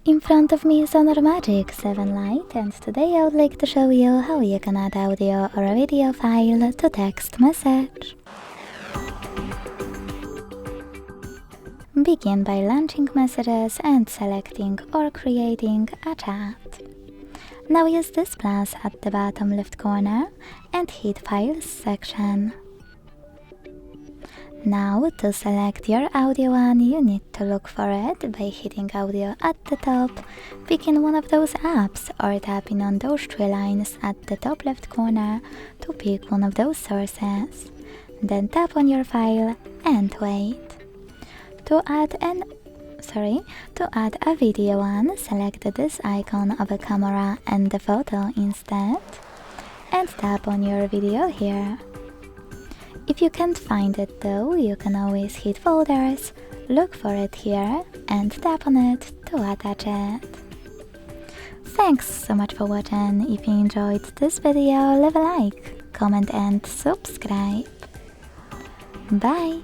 In front of me is Honor Magic 7 Lite, and today I would like to show you how you can add audio or a video file to text message. Begin by launching messages and selecting or creating a chat. Now use this plus at the bottom left corner and hit Files section. Now to select your audio one, you need to look for it by hitting audio at the top, pick in one of those apps or tapping on those three lines at the top left corner to pick one of those sources. Then tap on your file and wait. To add a video one, select this icon of a camera and the photo instead, and tap on your video here. If you can't find it though, you can always hit folders, look for it here, and tap on it to attach it. Thanks so much for watching. If you enjoyed this video, leave a like, comment and subscribe. Bye!